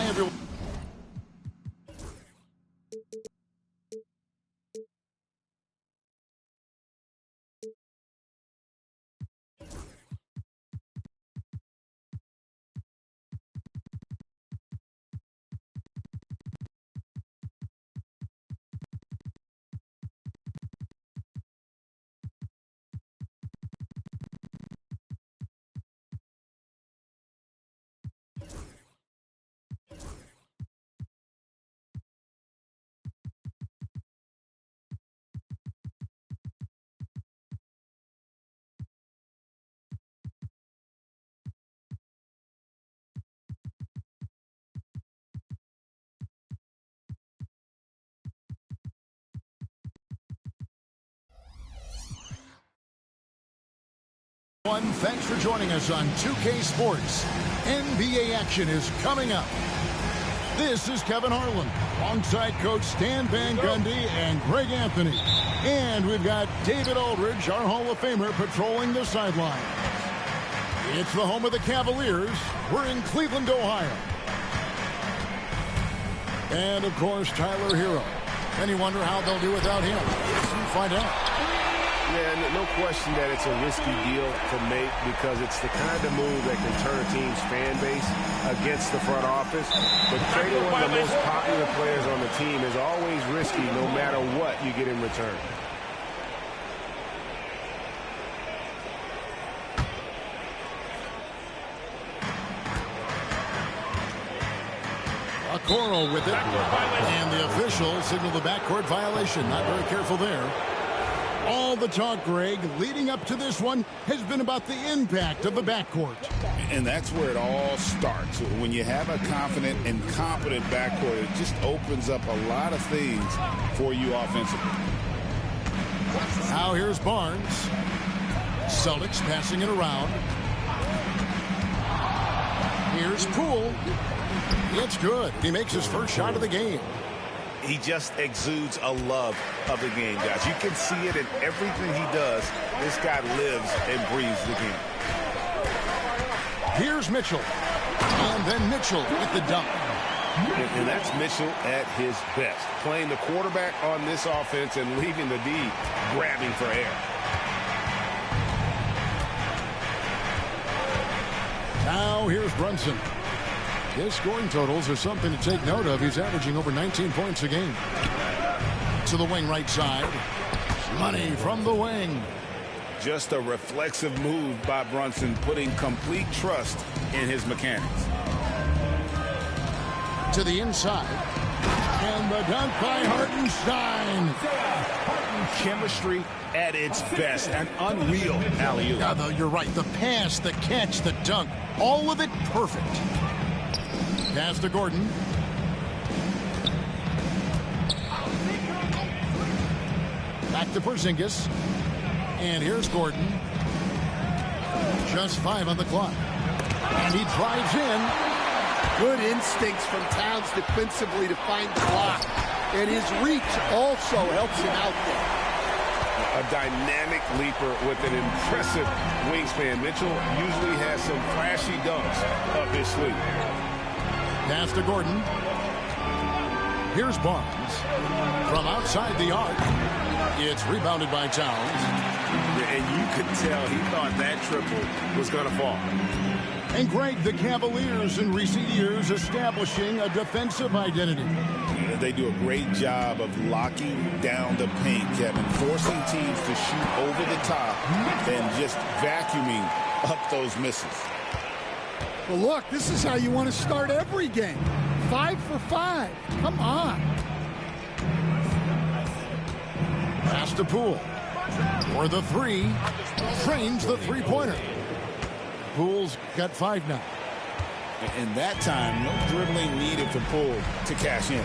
Hi, everyone. Thanks for joining us on 2K Sports. NBA action is coming up. This is Kevin Harlan, alongside Coach Stan Van Gundy and Greg Anthony. And we've got David Aldridge, our Hall of Famer, patrolling the sideline. It's the home of the Cavaliers. We're in Cleveland, Ohio. And, of course, Tyler Hero. And you wonder how they'll do without him. We'll find out. Yeah, no question that it's a risky deal to make because it's the kind of move that can turn a team's fan base against the front office. But trading one of the most popular players on the team is always risky no matter what you get in return. Okoro with it. And the officials signal the backcourt violation. Not very careful there. All the talk, Greg, leading up to this one has been about the impact of the backcourt. And that's where it all starts. When you have a confident and competent backcourt, it just opens up a lot of things for you offensively. Now here's Barnes. Celtics passing it around. Here's Poole. It's good. He makes his first shot of the game. He just exudes a love of the game, guys. You can see it in everything he does. This guy lives and breathes the game. Here's Mitchell. And then Mitchell with the dunk. And that's Mitchell at his best. Playing the quarterback on this offense and leaving the D grabbing for air. Now here's Brunson. His scoring totals are something to take note of. He's averaging over 19 points a game. To the wing right side. Money from the wing. Just a reflexive move by Brunson, putting complete trust in his mechanics. To the inside. And the dunk by Hartenstein. Chemistry at its best. An unreal alley-oop. Yeah, you're right. The pass, the catch, the dunk. All of it perfect. Pass to Gordon. Back to Porzingis. And here's Gordon. Just 5 on the clock. And he drives in. Good instincts from Towns defensively to find the block. And his reach also helps him out there. A dynamic leaper with an impressive wingspan. Mitchell usually has some flashy dunks up his sleeve. Pass to Gordon. Here's Barnes. From outside the arc. It's rebounded by Towns. And you could tell he thought that triple was going to fall. And Greg, the Cavaliers in recent years establishing a defensive identity. They do a great job of locking down the paint, Kevin, forcing teams to shoot over the top and just vacuuming up those misses. Well, look, this is how you want to start every game. 5 for 5. Come on. Pass to Poole. For the 3. Trains the three-pointer. Poole's got 5 now. And that time, no dribbling needed for Poole to cash in.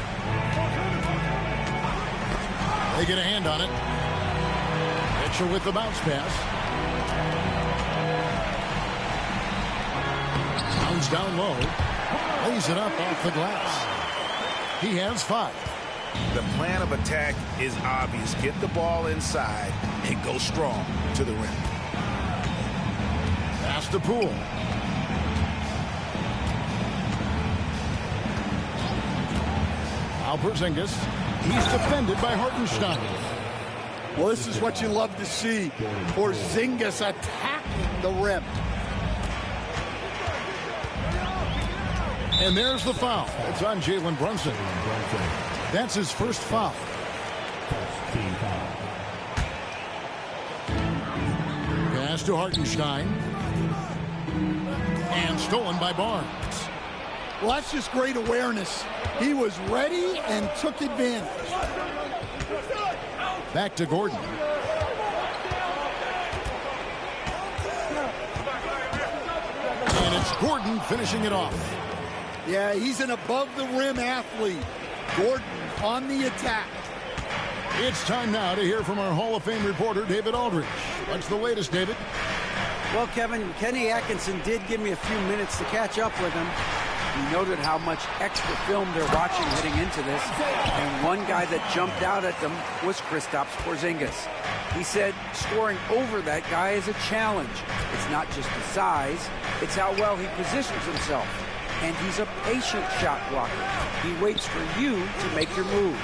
They get a hand on it. Mitchell with the bounce pass. Towns down low. Lays it up off the glass. He has 5. The plan of attack is obvious. Get the ball inside and go strong to the rim. Pass to Poole. Now Porzingis. He's defended by Hartenstein. Well, this is what you love to see. Porzingis attacking the rim. And there's the foul. It's on Jalen Brunson. That's his first foul. Pass to Hartenstein. And stolen by Barnes. Well, that's just great awareness. He was ready and took advantage. Back to Gordon. And it's Gordon finishing it off. Yeah, he's an above-the-rim athlete. Gordon on the attack. It's time now to hear from our Hall of Fame reporter, David Aldridge. What's the latest, David? Well, Kevin, Kenny Atkinson did give me a few minutes to catch up with him. He noted how much extra film they're watching heading into this, and one guy that jumped out at them was Kristaps Porzingis. He said scoring over that guy is a challenge. It's not just the size, it's how well he positions himself. And he's a patient shot blocker. He waits for you to make your move.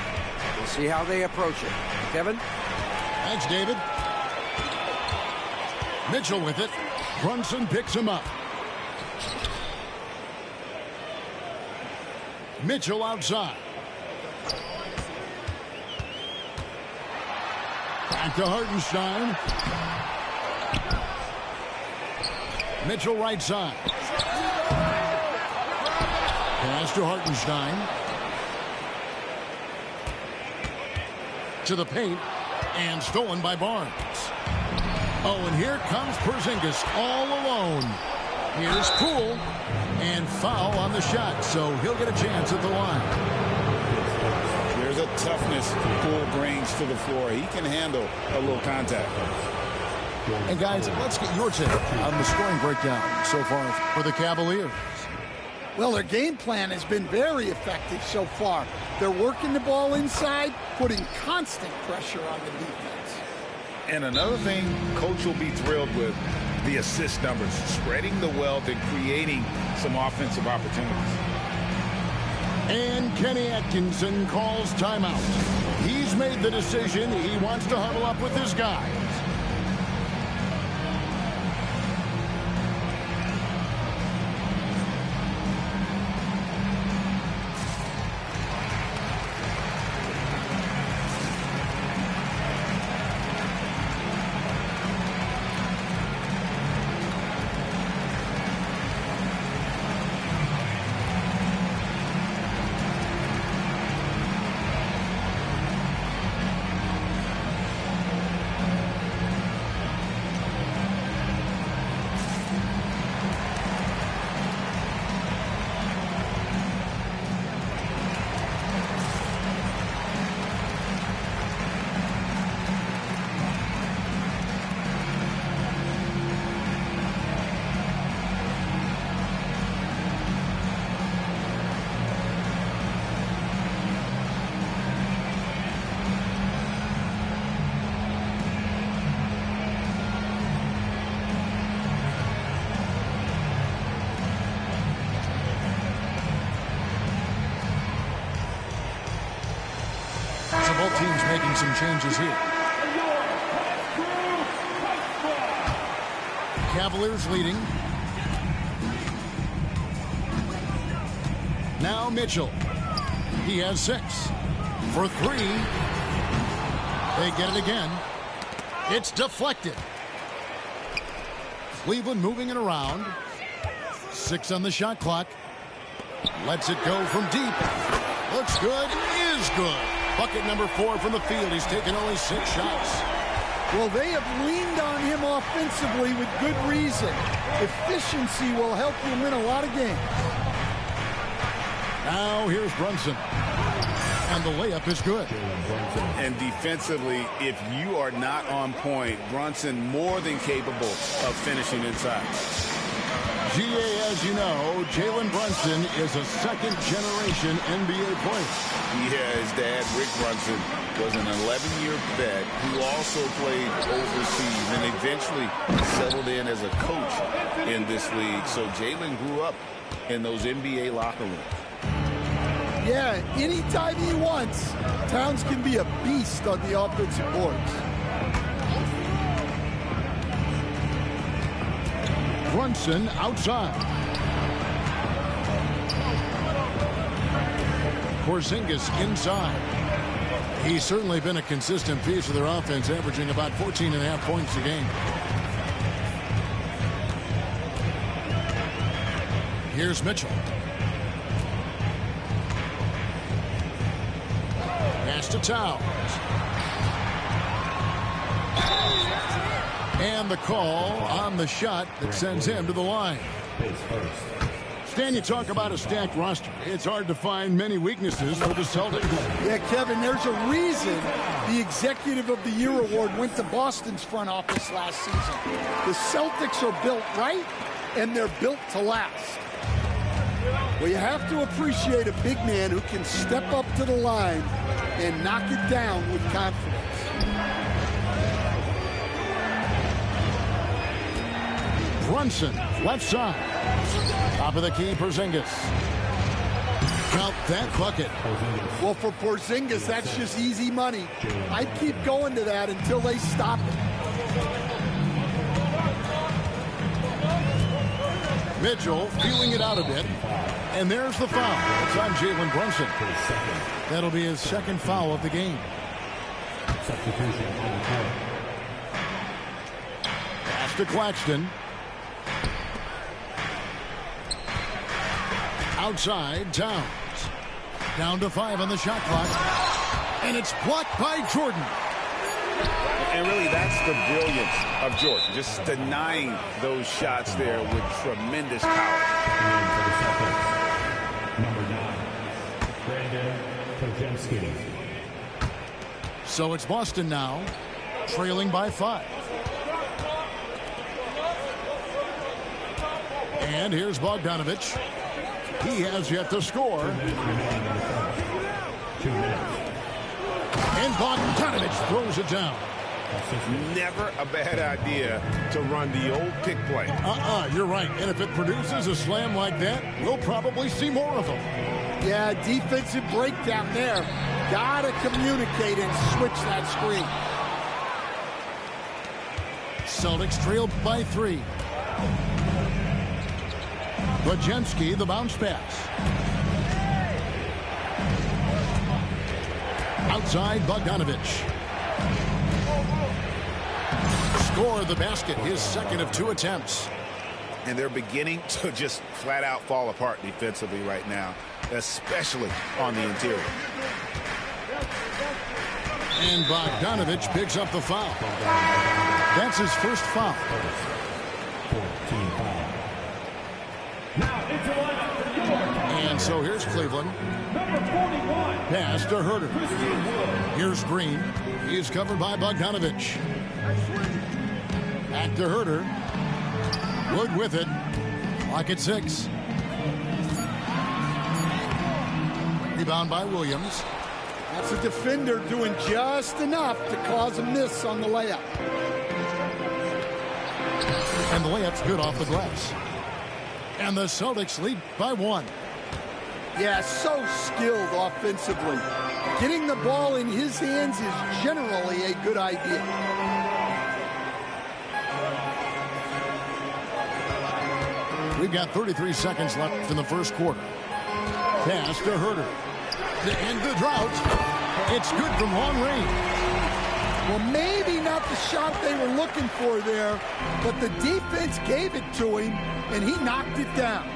We'll see how they approach it. Kevin? Thanks, David. Mitchell with it. Brunson picks him up. Mitchell outside. Back to Hartenstein. Mitchell right side. Pass to Hartenstein. To the paint. And stolen by Barnes. Oh, and here comes Porzingis all alone. Here's Poole. And foul on the shot, so he'll get a chance at the line. There's a toughness Poole brings to the floor. He can handle a little contact. And guys, let's get your take on the scoring breakdown so far for the Cavaliers. Well, their game plan has been very effective so far. They're working the ball inside, putting constant pressure on the defense. And another thing Coach will be thrilled with, the assist numbers, spreading the wealth and creating some offensive opportunities. And Kenny Atkinson calls timeout. He's made the decision. He wants to huddle up with his guys. Both teams making some changes here. Cavaliers leading. Now Mitchell. He has 6. For 3. They get it again. It's deflected. Cleveland moving it around. 6 on the shot clock. Lets it go from deep. Looks good. Is good. Bucket number 4 from the field. He's taken only 6 shots. Well, they have leaned on him offensively with good reason. Efficiency will help you win a lot of games. Now here's Brunson. And the layup is good. And defensively, if you are not on point, Brunson more than capable of finishing inside. GA, as you know, Jalen Brunson is a second-generation NBA player. Yeah, his dad, Rick Brunson, was an 11-year vet who also played overseas and eventually settled in as a coach in this league. So Jalen grew up in those NBA locker rooms. Yeah, anytime he wants, Towns can be a beast on the offensive boards. Brunson outside. Porzingis inside. He's certainly been a consistent piece of their offense, averaging about 14.5 points a game. Here's Mitchell. Pass to Towns. And the call on the shot that sends him to the line. Stan, you talk about a stacked roster. It's hard to find many weaknesses for the Celtics. Yeah, Kevin, there's a reason the Executive of the Year award went to Boston's front office last season. The Celtics are built right, and they're built to last. Well, you have to appreciate a big man who can step up to the line and knock it down with confidence. Brunson, left side. Top of the key, Porzingis. Count that bucket. Well, for Porzingis, that's just easy money. I'd keep going to that until they stop it. Mitchell feeling it out a bit. And there's the foul. It's on Jalen Brunson. That'll be his second foul of the game. Pass to Claxton. Outside, Towns. Down to 5 on the shot clock. And it's blocked by Jordan. And really, that's the brilliance of Jordan. Just denying those shots there with tremendous power. So it's Boston now, trailing by 5. And here's Bogdanovich. He has yet to score. And Bogdanovich throws it down. Never a bad idea to run the old pick play. You're right. And if it produces a slam like that, we'll probably see more of them. Yeah, defensive breakdown there. Gotta communicate and switch that screen. Celtics trailed by 3. Podziemski, the bounce pass. Outside, Bogdanovich. Score the basket, his second of 2 attempts. And they're beginning to just flat out fall apart defensively right now, especially on the interior. And Bogdanovich picks up the foul. That's his first foul. And so here's Cleveland. Pass to Herter. Here's Green. He's covered by Bogdanovich. Back to Herter. Wood with it. Clock at 6. Rebound by Williams. That's a defender doing just enough to cause a miss on the layup. And the layup's good off the glass. And the Celtics lead by 1. Yeah, so skilled offensively. Getting the ball in his hands is generally a good idea. We've got 33 seconds left in the first quarter. Pass to Herter. To end the drought. It's good from long range. Well, maybe not the shot they were looking for there, but the defense gave it to him, and he knocked it down.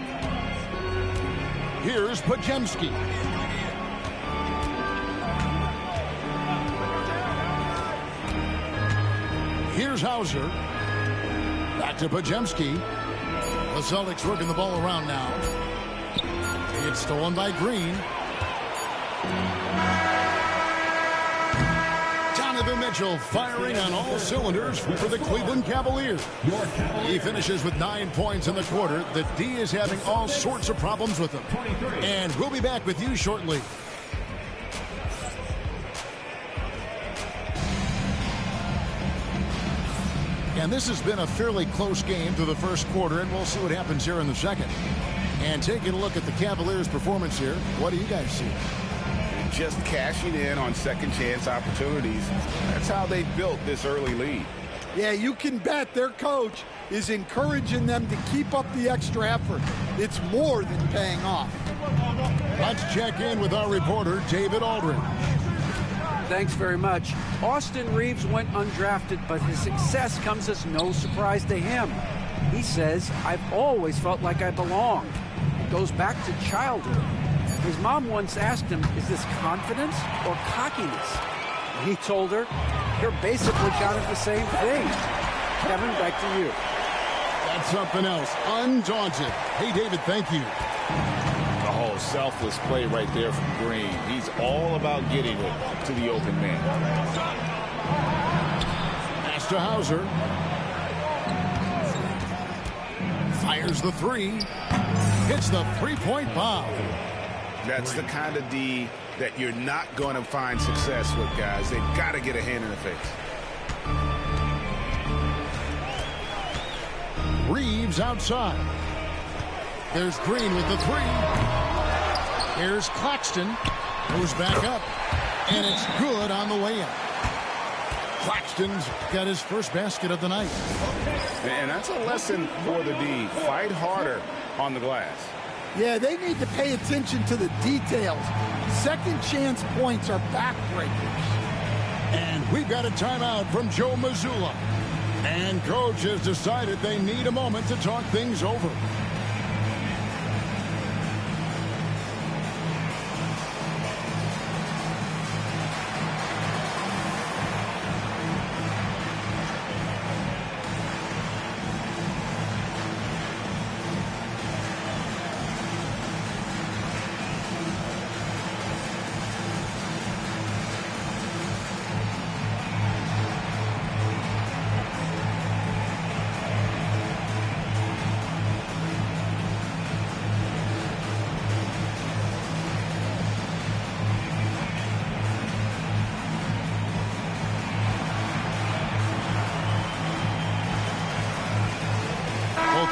Here's Podziemski. Here's Hauser. Back to Podziemski. The Celtics working the ball around now. It's stolen by Green. Donovan Mitchell firing on all cylinders for the Cleveland Cavaliers. He finishes with 9 points in the quarter. The D is having all sorts of problems with him. And we'll be back with you shortly. And this has been a fairly close game through the first quarter, and we'll see what happens here in the second. And taking a look at the Cavaliers' performance here, what do you guys see? Just cashing in on second chance opportunities. That's how they built this early lead. Yeah, you can bet their coach is encouraging them to keep up the extra effort. It's more than paying off. Let's check in with our reporter, David Aldridge. Thanks very much. Austin Reeves went undrafted, but his success comes as no surprise to him. He says, "I've always felt like I belonged." It goes back to childhood. His mom once asked him, "Is this confidence or cockiness?" He told her, "You're basically kind of the same thing." Kevin, back to you. That's something else. Undaunted. Hey, David, thank you. Oh, selfless play right there from Green. He's all about getting it to the open man. Pass to Hauser. Fires the three. Hits the three-point bomb. That's the kind of D that you're not going to find success with, guys. They've got to get a hand in the face. Reeves outside. There's Green with the three. Here's Claxton. Goes back up. And it's good on the way in. Claxton's got his first basket of the night. And that's a lesson for the D. Fight harder on the glass. Yeah, they need to pay attention to the details. Second chance points are backbreakers. And we've got a timeout from Joe Mazzulla. And coach has decided they need a moment to talk things over.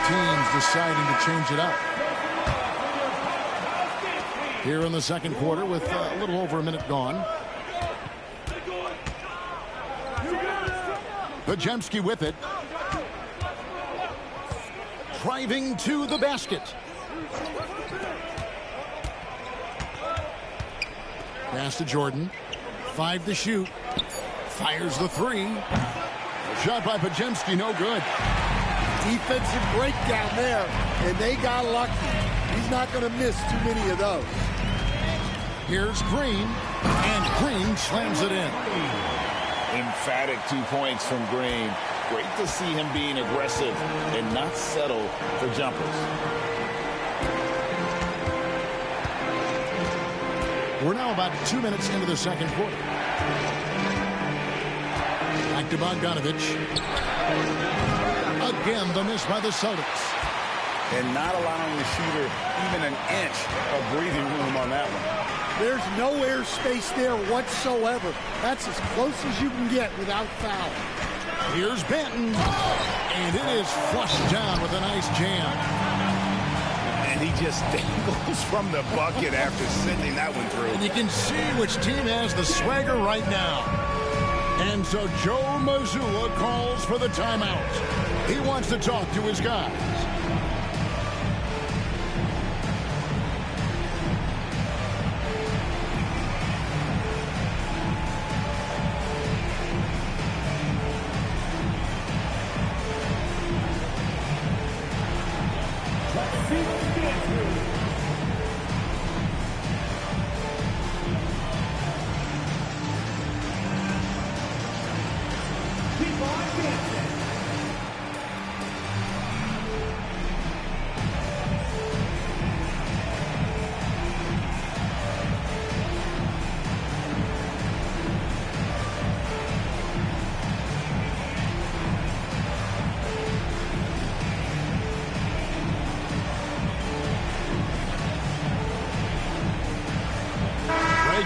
Teams deciding to change it up. Here in the second quarter with a little over a minute gone. Podziemski with it. Driving to the basket. Pass to Jordan. 5 to shoot. Fires the three. Shot by Podziemski, no good. Defensive breakdown there, and they got lucky. He's not going to miss too many of those. Here's Green, and Green slams it in. Emphatic 2 points from Green. Great to see him being aggressive and not settle for jumpers. We're now about 2 minutes into the second quarter. Back to Bogdanovich. Again, the miss by the Celtics. And not allowing the shooter even an inch of breathing room on that one. There's no air space there whatsoever. That's as close as you can get without foul. Here's Benton. And it is flushed down with a nice jam. And he just dangles from the bucket after sending that one through. And you can see which team has the swagger right now. And so Joe Mazzulla calls for the timeout. He wants to talk to his guys.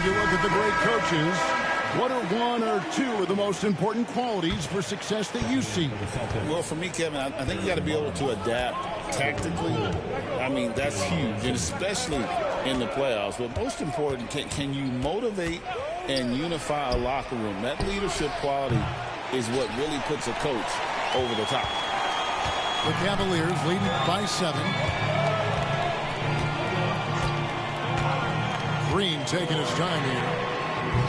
You look at the great coaches. What are one or two of the most important qualities for success that you see? Well, for me, Kevin, I think you got to be able to adapt tactically, I mean, that's huge, and especially in the playoffs. But most important, can you motivate and unify a locker room? That leadership quality is what really puts a coach over the top. The Cavaliers leading by 7. Green taking his time here.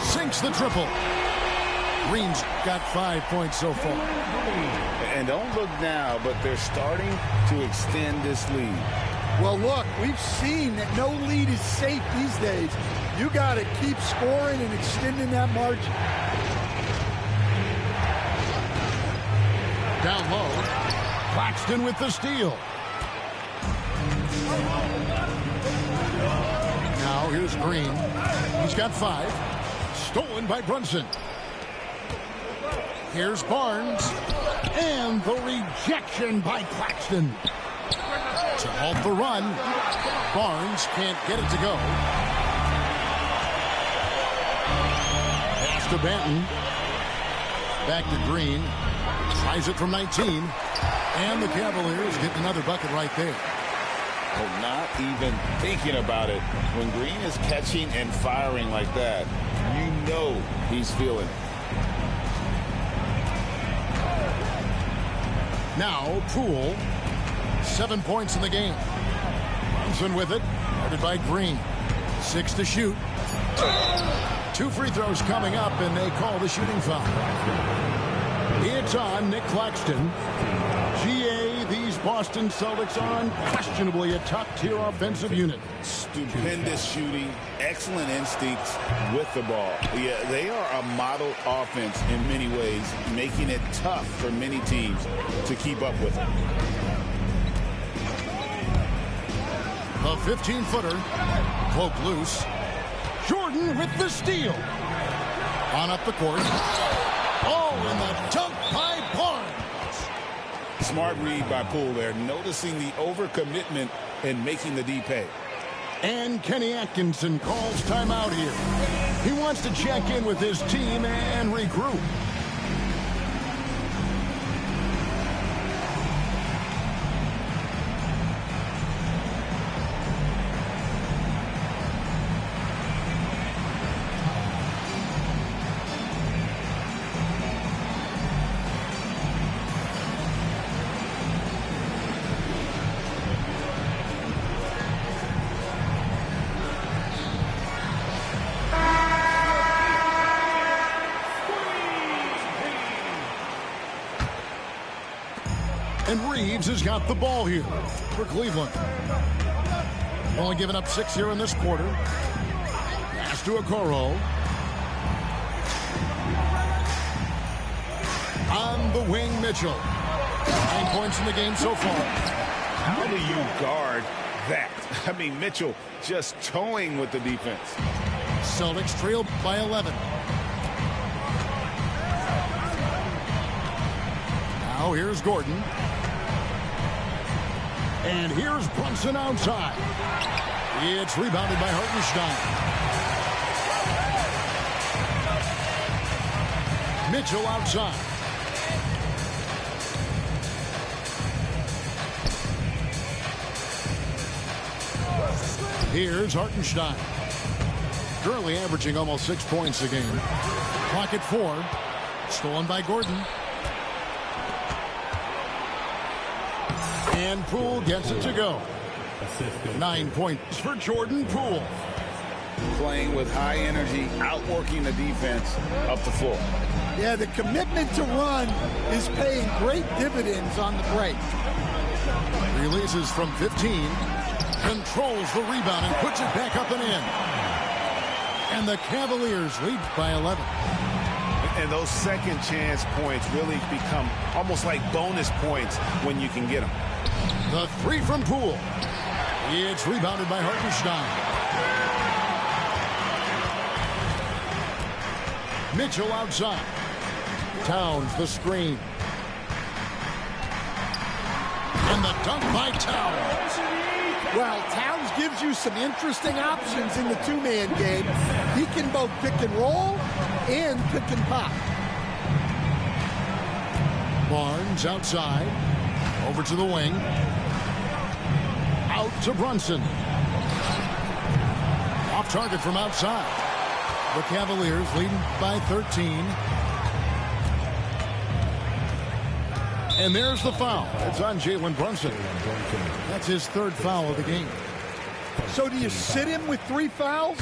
Sinks the triple. Green's got 5 points so far. And don't look now, but they're starting to extend this lead. Well, look, we've seen that no lead is safe these days. You got to keep scoring and extending that margin. Down low. Claxton with the steal. Now here's Green. He's got 5. Stolen by Brunson. Here's Barnes. And the rejection by Claxton. To halt the run. Barnes can't get it to go. Pass to Banton. Back to Green. Tries it from 19. And the Cavaliers get another bucket right there. Oh, not even thinking about it. When Green is catching and firing like that, you know he's feeling it. Now, Poole. 7 points in the game. Brunson with it. Guarded by Green. 6 to shoot. 2 free throws coming up, and they call the shooting foul. It's on Nick Claxton. GA, these Boston Celtics are unquestionably a top-tier offensive unit. Stupendous shooting, excellent instincts with the ball. Yeah, they are a model offense in many ways, making it tough for many teams to keep up with them. A 15-footer. Cloak loose. Jordan with the steal. On up the court. Oh, and the dunk by Barnes. Smart read by Poole there, noticing the overcommitment and making the D pay. And Kenny Atkinson calls timeout here. He wants to check in with his team and regroup. And Reeves has got the ball here for Cleveland. Only giving up 6 here in this quarter. Pass to Okoro. On the wing, Mitchell. 9 points in the game so far. How do you guard that? I mean, Mitchell just towing with the defense. Celtics trailed by 11. Now here's Gordon. And here's Brunson outside. It's rebounded by Hartenstein. Mitchell outside. Here's Hartenstein. Currently averaging almost 6 points a game. Clock at 4. Stolen by Gordon. And Poole gets it to go. 9 points for Jordan Poole. Playing with high energy, outworking the defense up the floor. Yeah, the commitment to run is paying great dividends on the break. Releases from 15. Controls the rebound and puts it back up and in. And the Cavaliers lead by 11. And those second chance points really become almost like bonus points when you can get them. The 3 from Poole. It's rebounded by Hartenstein. Mitchell outside. Towns the screen. And the dunk by Towns. Well, Towns gives you some interesting options in the two-man game. He can both pick and roll and pick and pop. Barnes outside. Over to the wing. Out to Brunson. Off target from outside. The Cavaliers leading by 13. And there's the foul. It's on Jalen Brunson. That's his third foul of the game. So do you sit him with 3 fouls?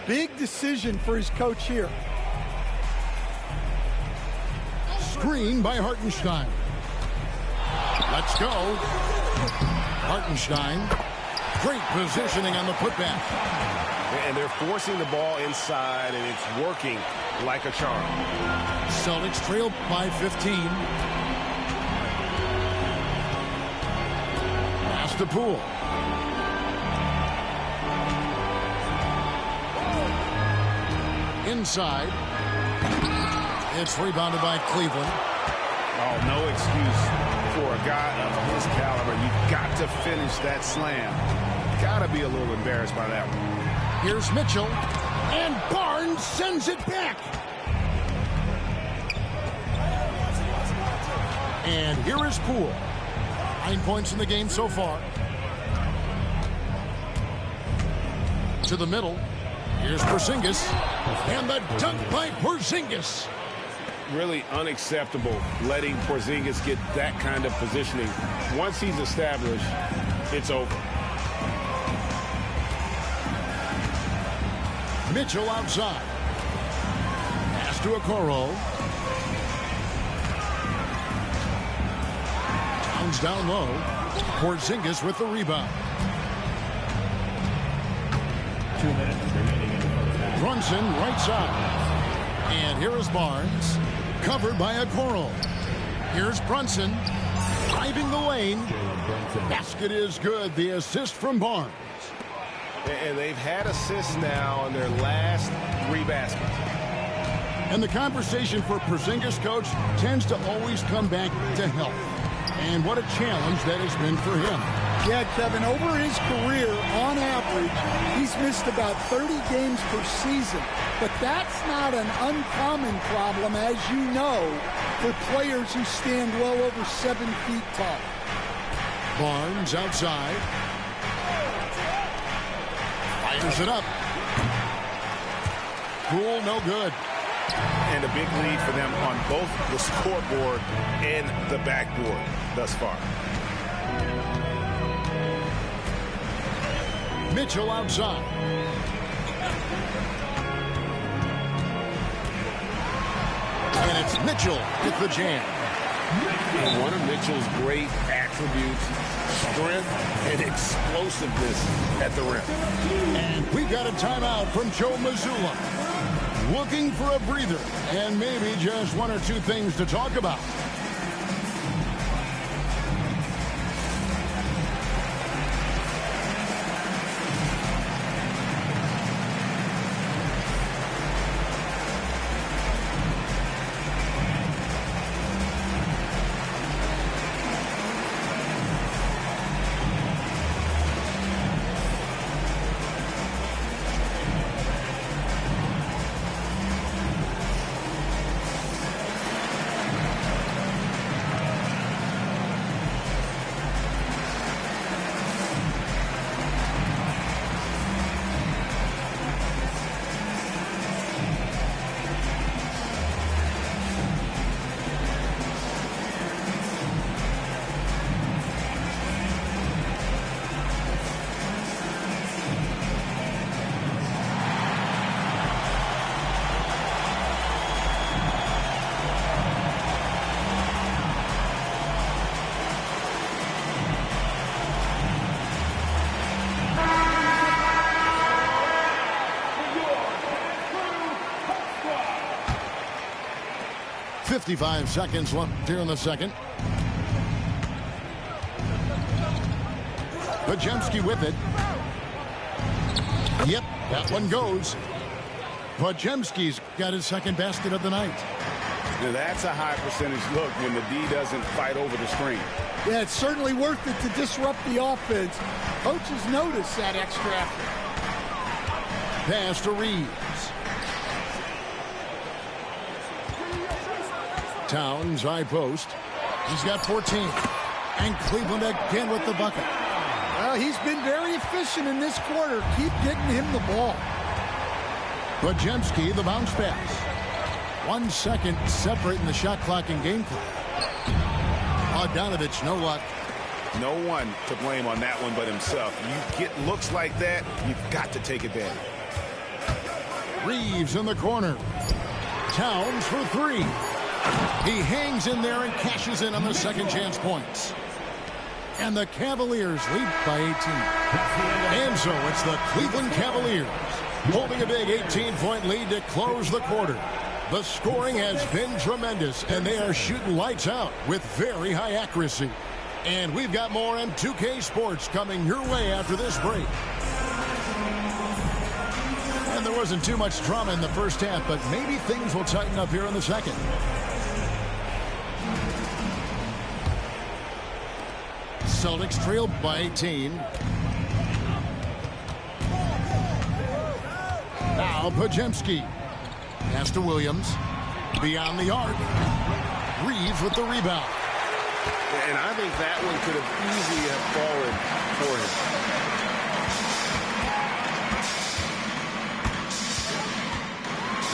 Big decision for his coach here. Screen by Hartenstein. Let's go. Hartenstein. Great positioning on the putback. And they're forcing the ball inside, and it's working like a charm. Celtics trail by 15. Pass to Poole. Inside. It's rebounded by Cleveland. Oh, no excuse for a guy of his caliber. You've got to finish that slam. Got to be a little embarrassed by that one. Here's Mitchell. And Barnes sends it back. And here is Poole. 9 points in the game so far. To the middle. Here's Porzingis. And the dunk by Porzingis. Really unacceptable letting Porzingis get that kind of positioning. Once he's established, it's over. Mitchell outside. Pass to Okoro. Towns down low. Porzingis with the rebound. 2 minutes remaining in the first half. Brunson right side. And here is Barnes. Covered by Okoro. Here's Brunson. Driving the lane. Basket is good. The assist from Barnes. And they've had assists now on their last 3 baskets. And the conversation for Porzingis, coach, tends to always come back to health. And what a challenge that has been for him. Yeah, Kevin, over his career, on average, he's missed about 30 games per season. But that's not an uncommon problem, as you know, for players who stand well over 7 feet tall. Barnes outside. Fires it up. Poole, no good. And a big lead for them on both the scoreboard and the backboard thus far. Mitchell outside. And it's Mitchell with the jam. And one of Mitchell's great attributes, strength and explosiveness at the rim. And we got a timeout from Joe Mazzulla. Looking for a breather and maybe just 1 or 2 things to talk about. .55 seconds left here in the second. Podziemski with it. Yep, that one goes. Podziemski's got his second basket of the night. Now that's a high percentage look when the D doesn't fight over the screen. Yeah, it's certainly worth it to disrupt the offense. Coaches notice that extra effort. Pass to Reeves. Towns, high post. He's got 14. And Cleveland again with the bucket. Well, he's been very efficient in this quarter. Keep getting him the ball. Podziemski, the bounce pass. 1 second separating the shot clock and game clock. Bogdanovich, no luck. No one to blame on that one but himself. You get looks like that, you've got to take advantage. Reeves in the corner. Towns for 3. He hangs in there and cashes in on the second chance points. And the Cavaliers lead by 18. And so it's the Cleveland Cavaliers holding a big 18-point lead to close the quarter. The scoring has been tremendous, and they are shooting lights out with very high accuracy. And we've got more on 2K Sports coming your way after this break. And there wasn't too much drama in the first half, but maybe things will tighten up here in the second. Celtics trail by 18. Now Podziemski. Pass to Williams. Beyond the arc. Reeves with the rebound. And I think that one could have easily fallen for him.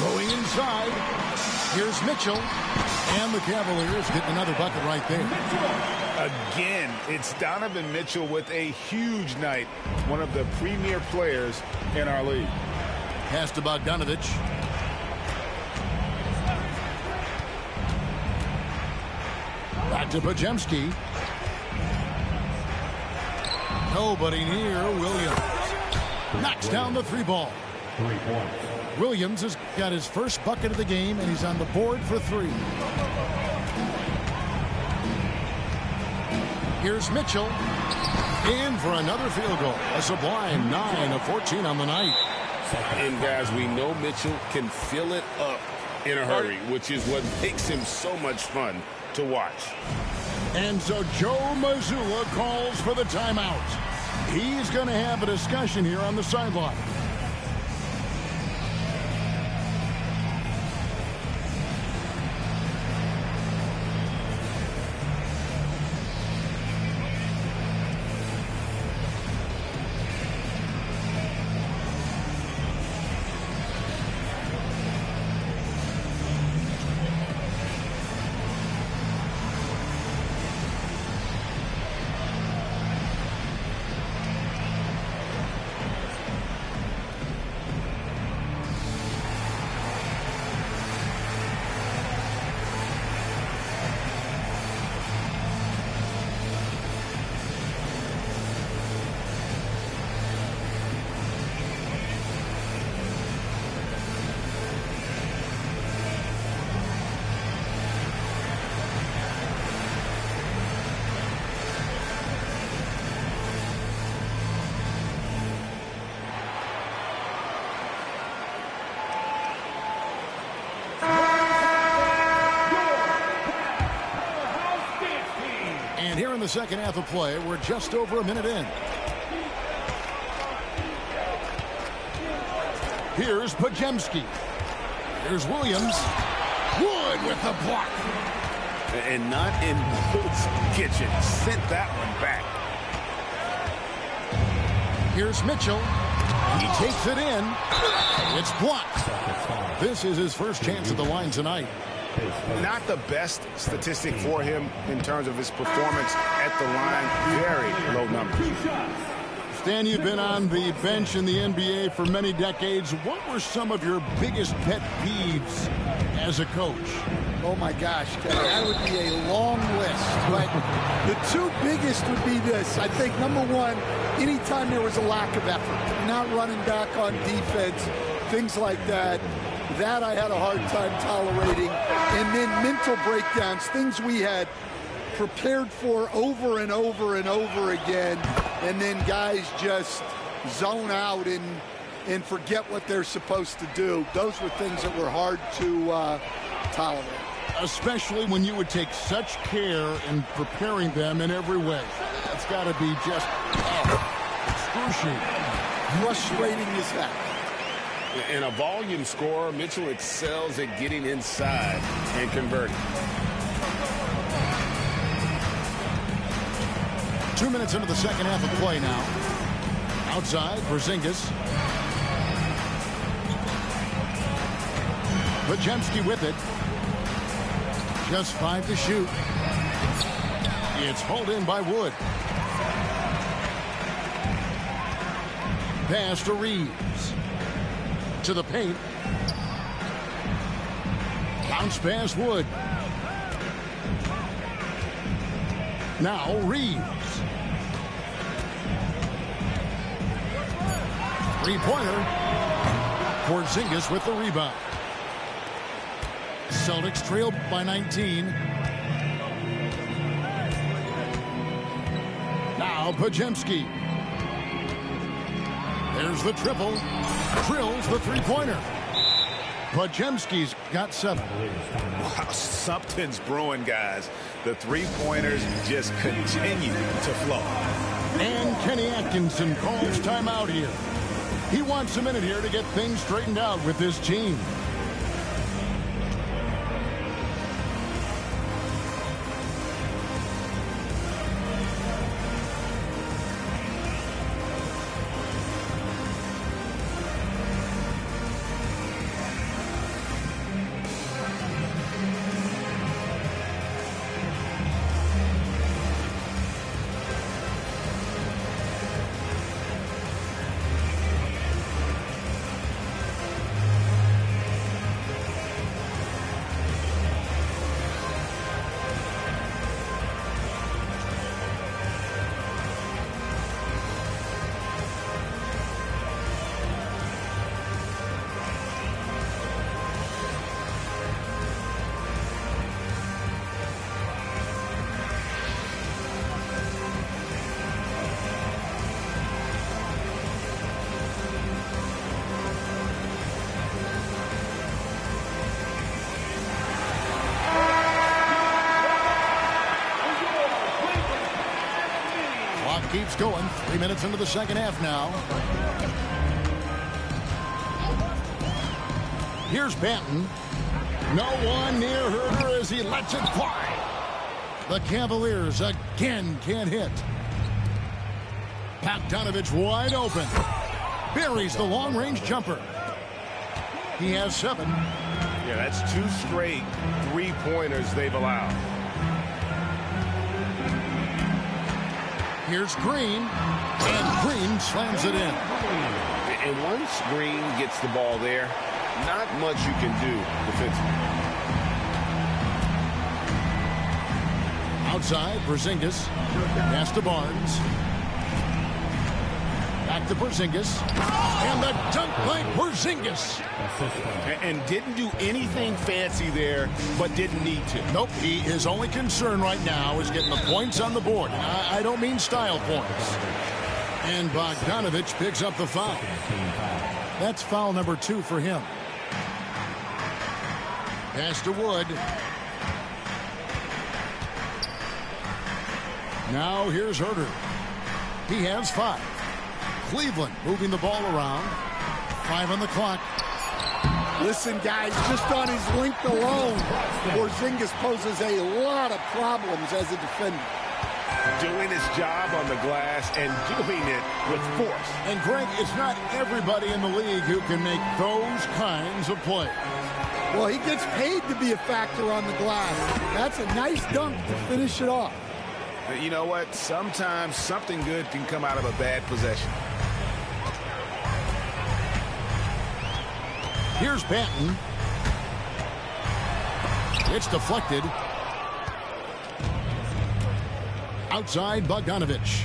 Going inside. Here's Mitchell. And the Cavaliers getting another bucket right there. Again, it's Donovan Mitchell with a huge night. One of the premier players in our league. Pass to Bogdanovich. Back to Podziemski. Nobody near Williams. Knocks down the 3 ball. 3 points. Williams has got his first bucket of the game, and he's on the board for 3. Here's Mitchell. In for another field goal. A sublime 9 of 14 on the night. And guys, we know Mitchell can fill it up in a hurry, which is what makes him so much fun to watch. And so Joe Mazzulla calls for the timeout. He's going to have a discussion here on the sideline. Here in the second half of play, we're just over a minute in. Here's Podziemski. Here's Williams. Wood with the block. And not in Wood's kitchen. Sent that one back. Here's Mitchell. He takes it in. It's blocked. This is his first chance at the line tonight. Not the best statistic for him in terms of his performance at the line. Very low numbers. Stan, you've been on the bench in the NBA for many decades. What were some of your biggest pet peeves as a coach? Oh, my gosh, Kevin, that would be a long list. But the 2 biggest would be this. I think, number one, anytime there was a lack of effort, not running back on defense, things like that. That I had a hard time tolerating. And then mental breakdowns, things we had prepared for over and over and over again. And then guys just zone out and forget what they're supposed to do. Those were things that were hard to tolerate. Especially when you would take such care in preparing them in every way. That's got to be just excruciating. Frustrating as heck. And a volume scorer, Mitchell excels at getting inside and converting. 2 minutes into the second half of play now. Outside, Porzingis. Podziemski with it. Just 5 to shoot. It's hauled in by Wood. Pass to Reeves. To the paint. Bounce pass Wood. Now Reeves. Three-pointer. Porzingis with the rebound. Celtics trailed by 19. Now Podziemski. There's the triple. Drills the three-pointer. Podziemski's got 7. Wow, something's brewing, guys. The three-pointers just continue to flow. And Kenny Atkinson calls timeout here. He wants a minute here to get things straightened out with this team. Keeps going. 3 minutes into the second half now. Here's Banton. No one near Herder as he lets it fly. The Cavaliers again can't hit. Bogdanovich wide open. Buries the long-range jumper. He has 7. Yeah, that's 2 straight three-pointers they've allowed. Here's Green, and Green slams it in. And once Green gets the ball there, not much you can do defensively. Outside, Porzingis. Pass to Barnes. Back to Porzingis. And the dunk by Porzingis. And didn't do anything fancy there, but didn't need to. Nope, his only concern right now is getting the points on the board. I don't mean style points. And Bogdanovich picks up the foul. That's foul number 2 for him. Pass to Wood. Now here's Herder. He has 5. Cleveland moving the ball around. 5 on the clock. Listen, guys, just on his length alone, Porzingis poses a lot of problems as a defender. Doing his job on the glass and doing it with force. And Greg, it's not everybody in the league who can make those kinds of plays. Well, he gets paid to be a factor on the glass. That's a nice dunk to finish it off. You know what? Sometimes something good can come out of a bad possession. Here's Banton. It's deflected. Outside, Bogdanovich.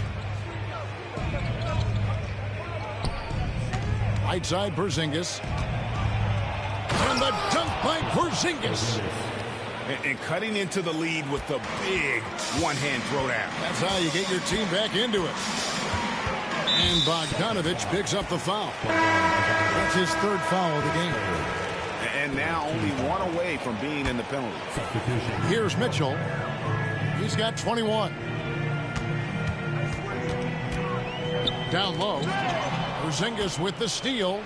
Right side, Porzingis. And the dunk by Porzingis. And cutting into the lead with the big one-hand throwdown. That's how you get your team back into it. And Bogdanovich picks up the foul. That's his 3rd foul of the game. And now only 1 away from being in the penalty. Here's Mitchell. He's got 21. Down low. Porzingis with the steal.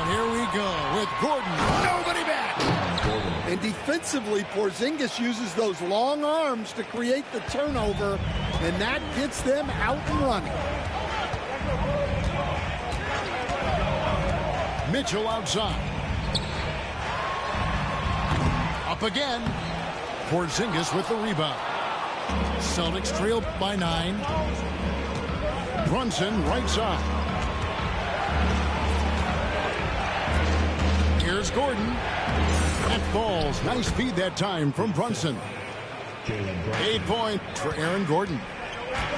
Here we go with Gordon. Nobody back. And defensively, Porzingis uses those long arms to create the turnover and that gets them out and running. Mitchell outside. Up again. Porzingis with the rebound. Celtics trail by 9. Brunson right side. Here's Gordon. That falls. Nice feed that time from Brunson. 8 points for Aaron Gordon.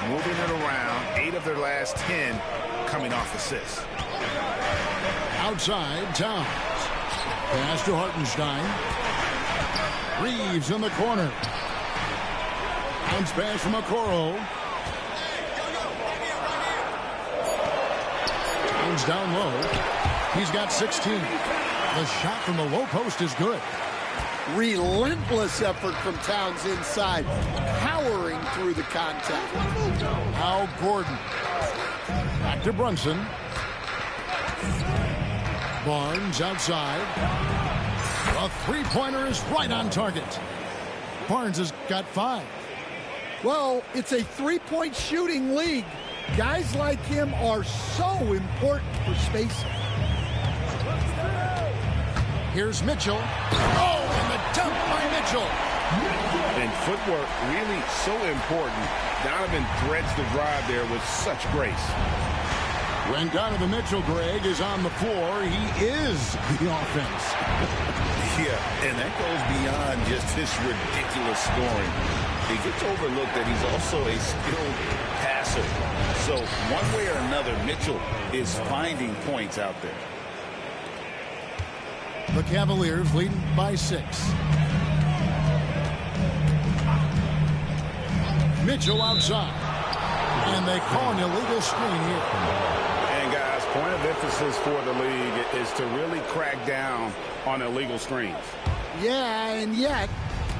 Moving it around. 8 of their last 10 coming off assists. Outside, Towns. Pass to Hartenstein. Reeves in the corner. Bounce pass from Okoro. Towns down low. He's got 16. The shot from the low post is good. Relentless effort from Towns inside, powering through the contact. Now Gordon. Back to Brunson. Barnes outside. A three-pointer is right on target. Barnes has got 5. Well, it's a three-point shooting league. Guys like him are so important for spacing. Here's Mitchell. Oh, and the dunk by Mitchell. And footwork really so important. Donovan threads the drive there with such grace. When Donovan Mitchell, Greg, is on the floor, he is the offense. Yeah, and that goes beyond just his ridiculous scoring. It gets overlooked that he's also a skilled passer. So one way or another, Mitchell is finding points out there. The Cavaliers leading by 6. Mitchell outside. And they call an illegal screen here. And guys, point of emphasis for the league is to really crack down on illegal screens. Yeah, and yet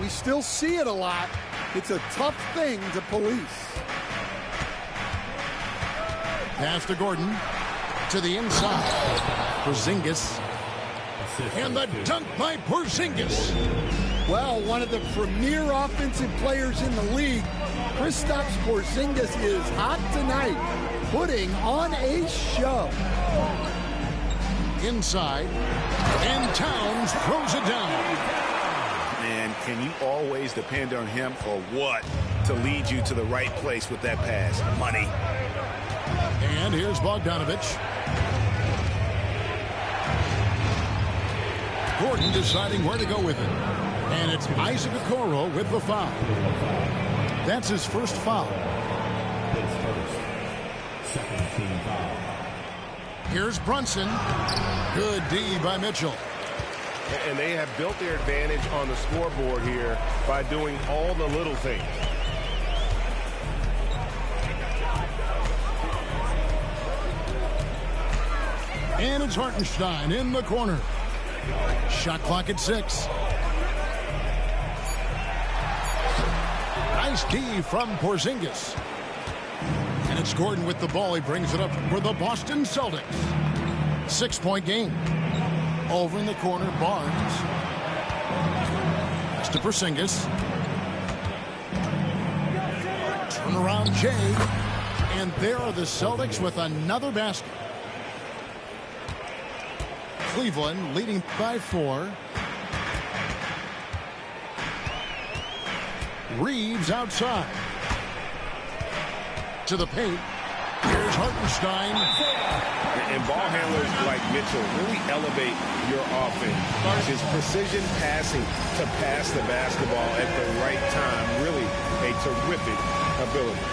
we still see it a lot. It's a tough thing to police. Pass to Gordon. To the inside. Porzingis. And the dunk by Porzingis. Well, one of the premier offensive players in the league, Kristaps Porzingis, is hot tonight, putting on a show. Inside. And Towns throws it down. And can you always depend on him for what? To lead you to the right place with that pass. Money. And here's Bogdanovich. Gordon deciding where to go with it. And it's Isaac Okoro with the foul. That's his first foul. His first. Second team foul. Here's Brunson. Good D by Mitchell. And they have built their advantage on the scoreboard here by doing all the little things. And it's Hartenstein in the corner. Shot clock at 6. Nice D from Porzingis. And it's Gordon with the ball. He brings it up for the Boston Celtics. 6-point game. Over in the corner, Barnes. That's to Porzingis. Turnaround Jay. And there are the Celtics with another basket. Cleveland leading by 4. Reeves outside. To the paint. Here's Hartenstein. And ball handlers like Mitchell really elevate your offense. His precision passing to pass the basketball at the right time. Really a terrific ability.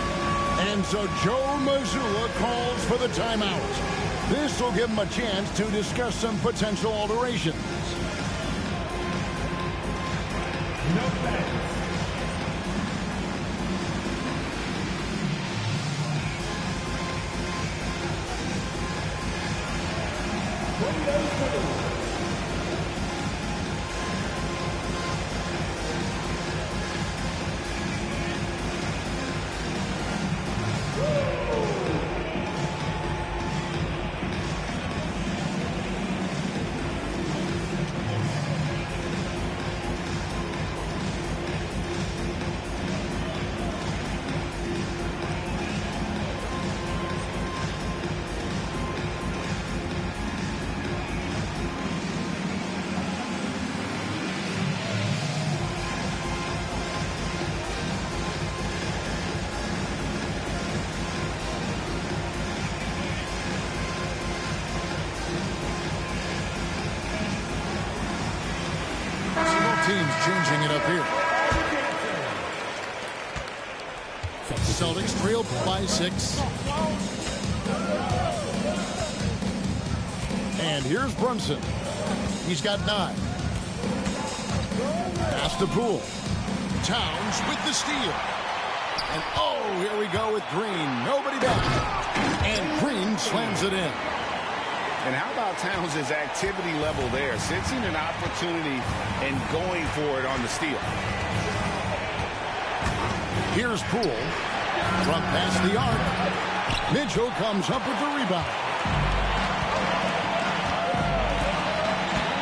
And so Joe Mazzulla calls for the timeout. This will give him a chance to discuss some potential alterations. changing it up here. Celtics trail by 6. And here's Brunson. He's got 9. Pass to Poole. Towns with the steal. And oh, here we go with Green. Nobody back. And Green slams it in. And how about Towns' activity level there? Sensing an opportunity and going for it on the steal. Here's Poole. From past the arc. Mitchell comes up with the rebound.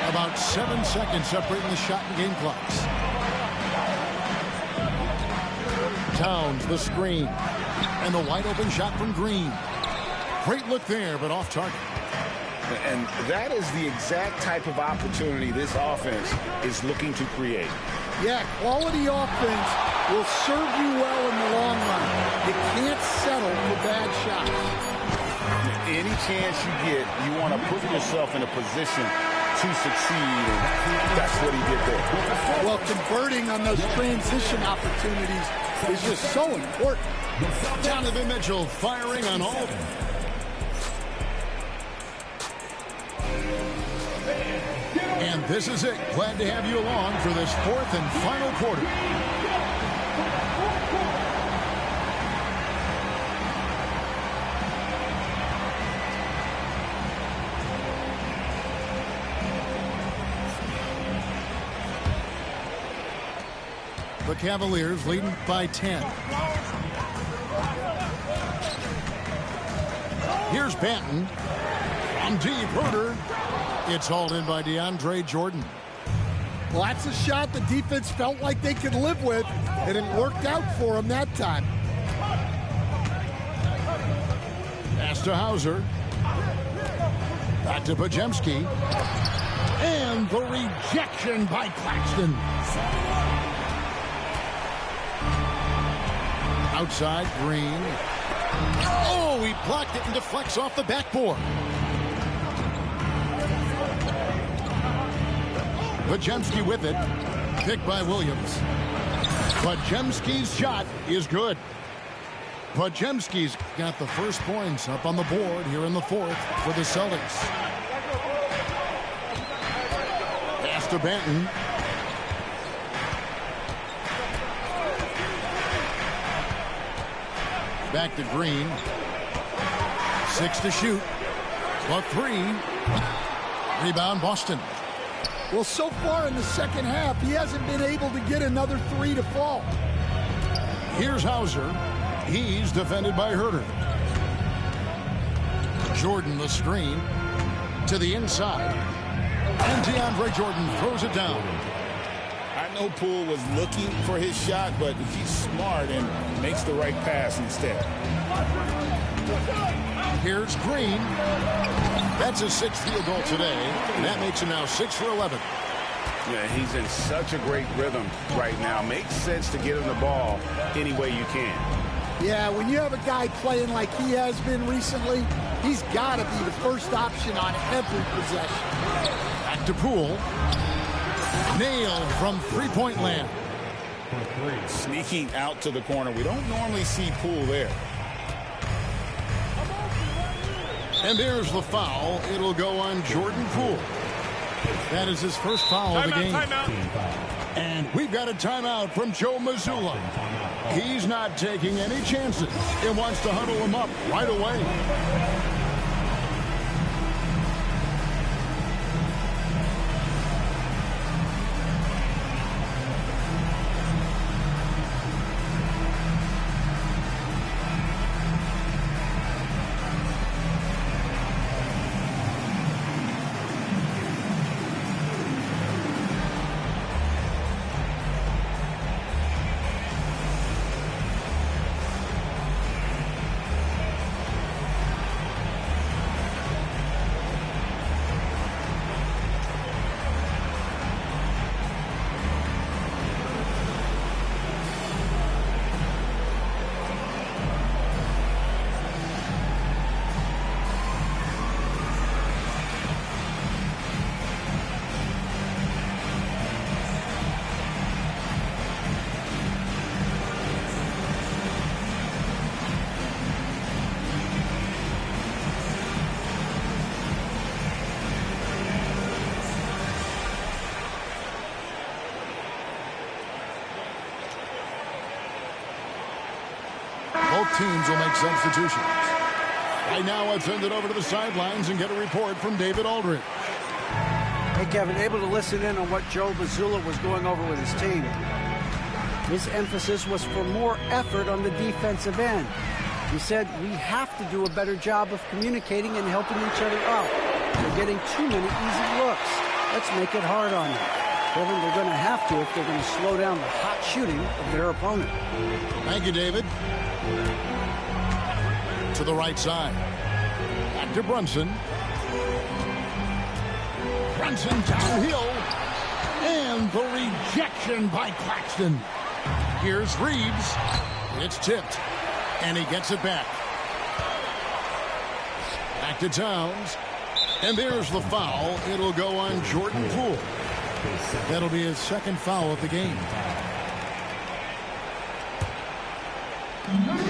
About 7 seconds separating the shot and game clocks. Towns, the screen. And the wide open shot from Green. Great look there, but off target. And that is the exact type of opportunity this offense is looking to create. Yeah, quality offense will serve you well in the long run. You can't settle for bad shots. Any chance you get, you want to put yourself in a position to succeed, and that's what he did there. Well, converting on those transition opportunities is just so important. Donovan Mitchell firing on all of them. And this is it. Glad to have you along for this 4th and final quarter. The Cavaliers leading by 10. Here's Banton. From deep, Herter. It's hauled in by DeAndre Jordan. Well, that's a shot the defense felt like they could live with, and it worked out for them that time. Pass to Hauser. Back to Podziemski. And the rejection by Claxton. Outside, Green. Oh, he blocked it and deflects off the backboard. Podziemski with it. Picked by Williams. Podziemski's shot is good. Podziemski's got the first points up on the board here in the 4th for the Celtics. Pass to Banton. Back to Green. 6 to shoot. But 3. Rebound Boston. Well, so far in the second half, he hasn't been able to get another 3 to fall. Here's Hauser. He's defended by Herter. Jordan the screen to the inside. And DeAndre Jordan throws it down. I know Poole was looking for his shot, but he's smart and makes the right pass instead. Here's Green. That's his 6th field goal today. And that makes him now 6 for 11. Yeah, he's in such a great rhythm right now. Makes sense to get him the ball any way you can. Yeah, when you have a guy playing like he has been recently, he's got to be the first option on every possession. Back to Poole. Nailed from three-point land. Sneaking out to the corner. We don't normally see Poole there. And there's the foul. It'll go on Jordan Poole. That is his first foul of the game. Timeout. And we've got a timeout from Joe Mazzulla. He's not taking any chances. He wants to huddle him up right away. Both teams will make substitutions. Right now, I'll send it over to the sidelines and get a report from David Aldridge. Hey, Kevin, able to listen in on what Joe Mazzulla was going over with his team. His emphasis was for more effort on the defensive end. He said, we have to do a better job of communicating and helping each other out. They're getting too many easy looks. Let's make it hard on them. Kevin, they're going to have to if they're going to slow down the hot shooting of their opponent. Thank you, David. To the right side. Back to Brunson. Brunson downhill. And the rejection by Claxton. Here's Reeves. It's tipped. And he gets it back. Back to Towns. And there's the foul. It'll go on Jordan Poole. That'll be his second foul of the game.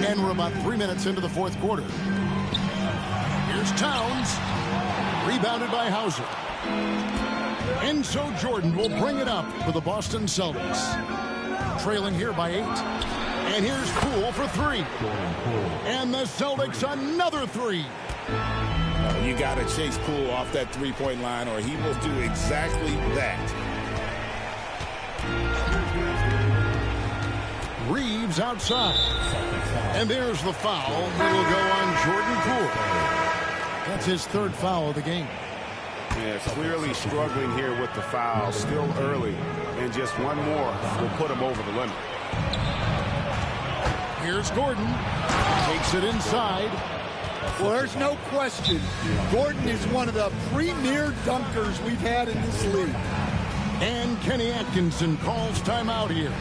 And we're about 3 minutes into the fourth quarter. Here's Towns. Rebounded by Hauser. And so Jordan will bring it up for the Boston Celtics. Trailing here by 8. And here's Poole for 3. And the Celtics another 3. You got to chase Poole off that three-point line or he will do exactly that. Reeves outside. And there's the foul. It'll go on Jordan Poole. That's his third foul of the game. Yeah, clearly struggling here with the foul. Still early. And just one more will put him over the limit. Here's Gordon. Takes it inside. Well, there's no question. Gordon is one of the premier dunkers we've had in this league. And Kenny Atkinson calls timeout here.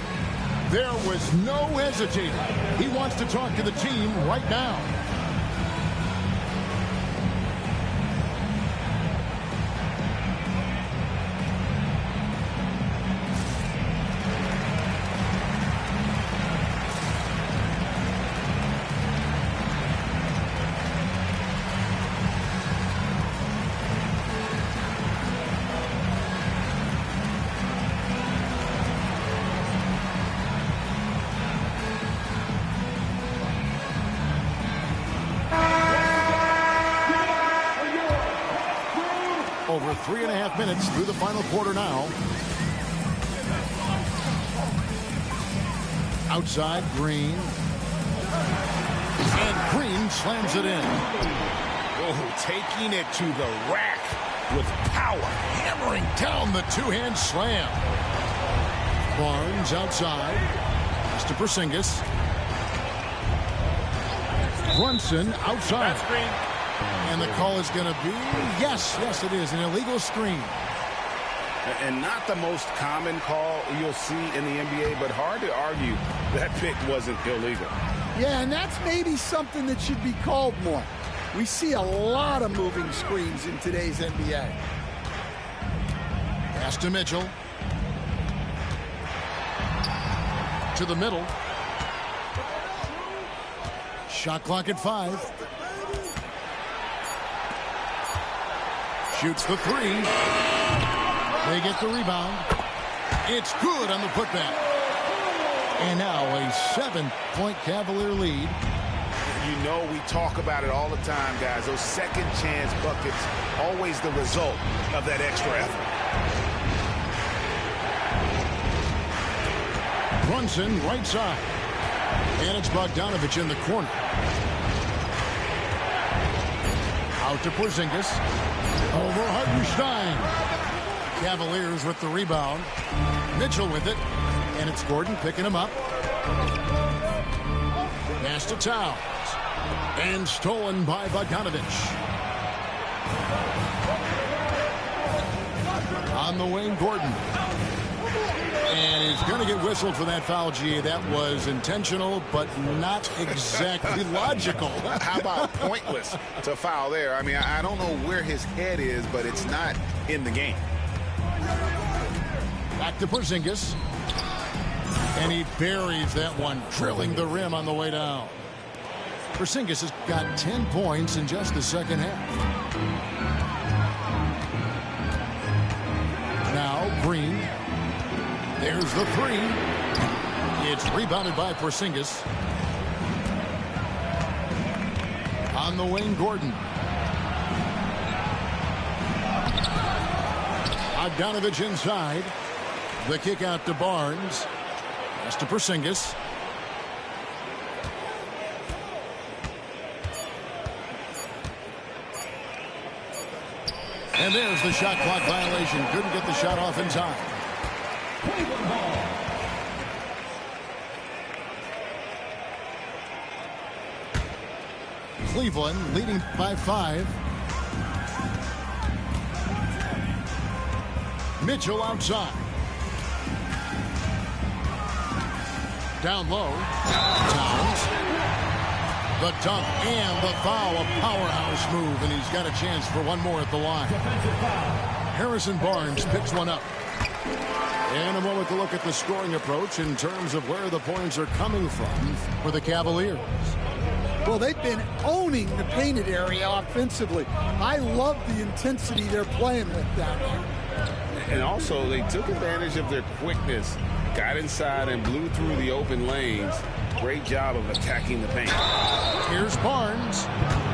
There was no hesitating. He wants to talk to the team right now. Over 3.5 minutes through the final quarter now. Outside, Green. And Green slams it in. Oh, taking it to the rack with power. Hammering down the two-hand slam. Barnes outside. Pass to Porzingis. Brunson outside. That's Green. And the call is going to be, yes, it is, an illegal screen. And not the most common call you'll see in the NBA, but hard to argue that pick wasn't illegal. Yeah, and that's maybe something that should be called more. We see a lot of moving screens in today's NBA. Pass to Mitchell. To the middle. Shot clock at 5. Shoots the 3. They get the rebound. It's good on the putback. And now a 7-point Cavalier lead. You know we talk about it all the time, guys. Those second chance buckets, always the result of that extra effort. Brunson right side. And it's Bogdanovich in the corner. Out to Porzingis. Over Hartenstein. Cavaliers with the rebound. Mitchell with it. And it's Gordon picking him up. Pass to Towns. And stolen by Bogdanovich. On the wing, Gordon. And he's going to get whistled for that foul, G. That was intentional, but not exactly logical. How about pointless to foul there? I mean, I don't know where his head is, but it's not in the game. Back to Porzingis. And he buries that one, drilling the rim on the way down. Porzingis has got 10 points in just the second half. Now, Green. There's the 3. It's rebounded by Porzingis. on the wing, Gordon. Bogdanovich inside. The kick out to Barnes. Pass to Porzingis. And there's the shot clock violation. Couldn't get the shot off in time. Cleveland leading by 5. Mitchell outside. Down low. Towns. The dunk and the foul. A powerhouse move, and he's got a chance for one more at the line. Harrison Barnes picks one up. And a moment to look at the scoring approach in terms of where the points are coming from for the Cavaliers. Well, they've been owning the painted area offensively. I love the intensity they're playing with down there. And also, they took advantage of their quickness, got inside and blew through the open lanes. Great job of attacking the paint. Here's Barnes.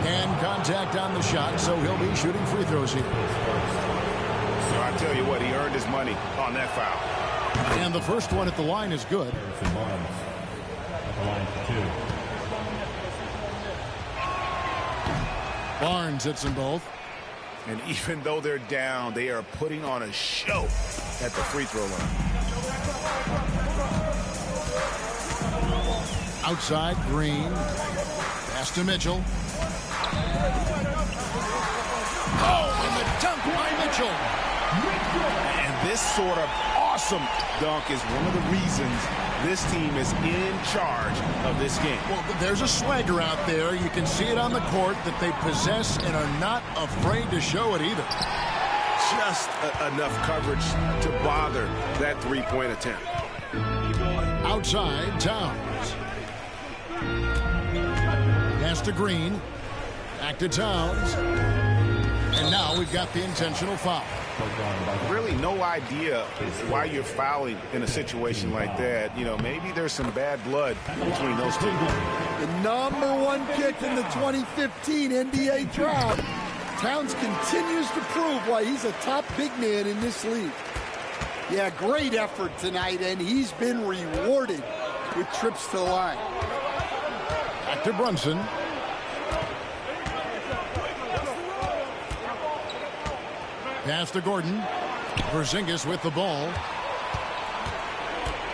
And contact on the shot, so he'll be shooting free throws here. So I tell you what, he earned his money on that foul. And the first one at the line is good. Barnes at the line for 2. Barnes hits them both. And even though they're down, they are putting on a show at the free throw line. Outside, Green. Pass to Mitchell. Oh, and the dunk by Mitchell. And this sort of awesome dunk is one of the reasons this team is in charge of this game. Well, there's a swagger out there. You can see it on the court that they possess and are not afraid to show it either. Just enough coverage to bother that three-point attempt. Outside, Towns. Pass to Green. Back to Towns. And now we've got the intentional foul. Really no idea why you're fouling in a situation like that. You know, maybe there's some bad blood between those two. The #1 pick in the 2015 NBA draft. Towns continues to prove why he's a top big man in this league. Yeah, great effort tonight, and he's been rewarded with trips to the line. Back to Brunson. Pass to Gordon. Porzingis with the ball.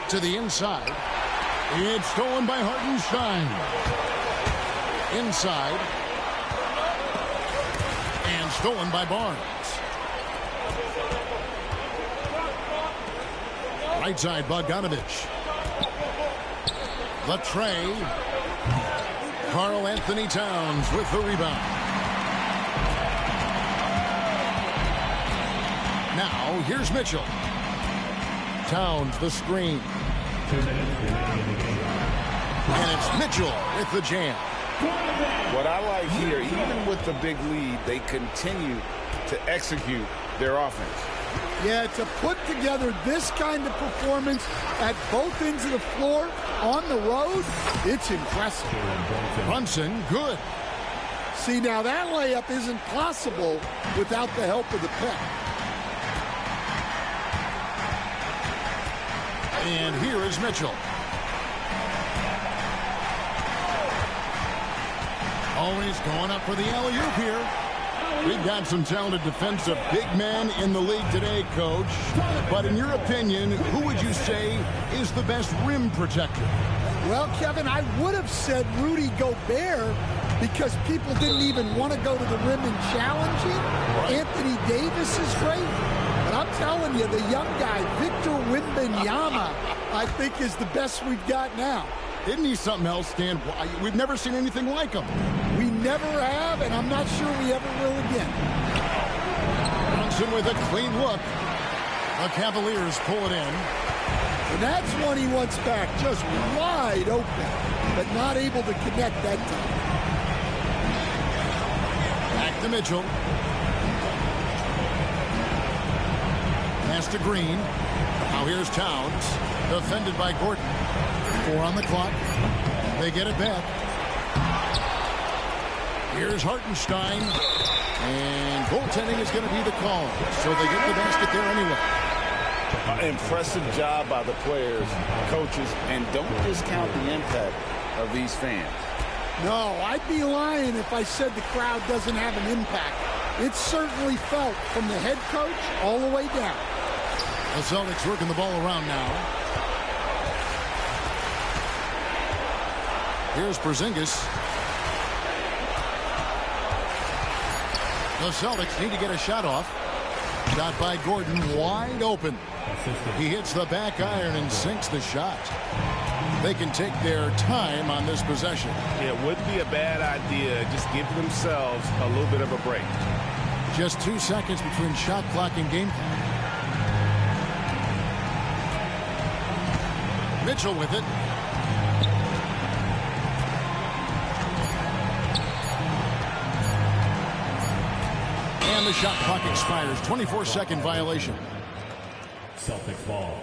To the inside. It's stolen by Hartenstein. Inside. And stolen by Barnes. Right side, Bogdanovich. The tray. Karl Anthony Towns with the rebound. Now, here's Mitchell. Towns, the screen. 2 minutes remaining in the game. And it's Mitchell with the jam. What I like here, even with the big lead, they continue to execute their offense. Yeah, to put together this kind of performance at both ends of the floor on the road, it's impressive. Brunson, good. See, now that layup isn't possible without the help of the pick. And here is Mitchell. Always going up for the alley-oop here. We've got some talented defensive big men in the league today, Coach. But in your opinion, who would you say is the best rim protector? Well, Kevin, I would have said Rudy Gobert because people didn't even want to go to the rim and challenge him. Anthony Davis is great. But I'm telling you, the young guy, Victor Wembanyama, I think is the best we've got now. Isn't he something else, Stan? We've never seen anything like him. We never have, and I'm not sure we ever will again. Brunson with a clean look. The Cavaliers pull it in. And that's one he wants back, just wide open, but not able to connect that time. Back to Mitchell. Pass to Green. Now here's Towns. Defended by Gordon. 4 on the clock. They get it back. Here's Hartenstein. And goaltending is going to be the call. So they get the basket there anyway. Impressive job by the players, coaches, and don't discount the impact of these fans. No, I'd be lying if I said the crowd doesn't have an impact. It's certainly felt from the head coach all the way down. The Celtics working the ball around now. Here's Porzingis. The Celtics need to get a shot off. Shot by Gordon, wide open. He hits the back iron and sinks the shot. They can take their time on this possession. Yeah, it wouldn't be a bad idea. Just give themselves a little bit of a break. Just 2 seconds between shot clock and game time. Mitchell with it. And the shot clock expires. 24-second violation. Celtics ball.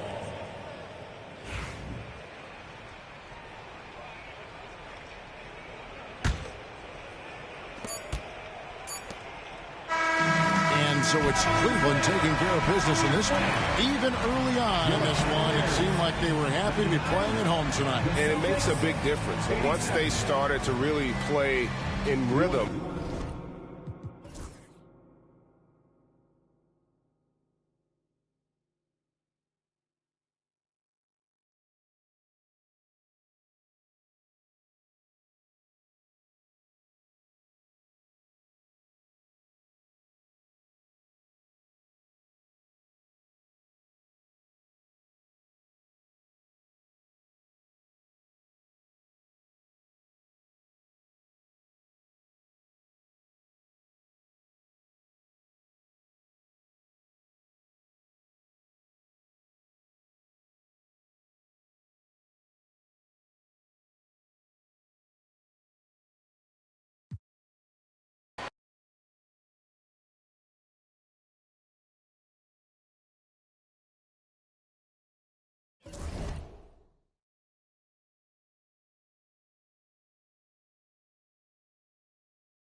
And so it's Cleveland taking care of business in this one. Even early on in this one, it seemed like they were happy to be playing at home tonight. And it makes a big difference. Once they started to really play in rhythm,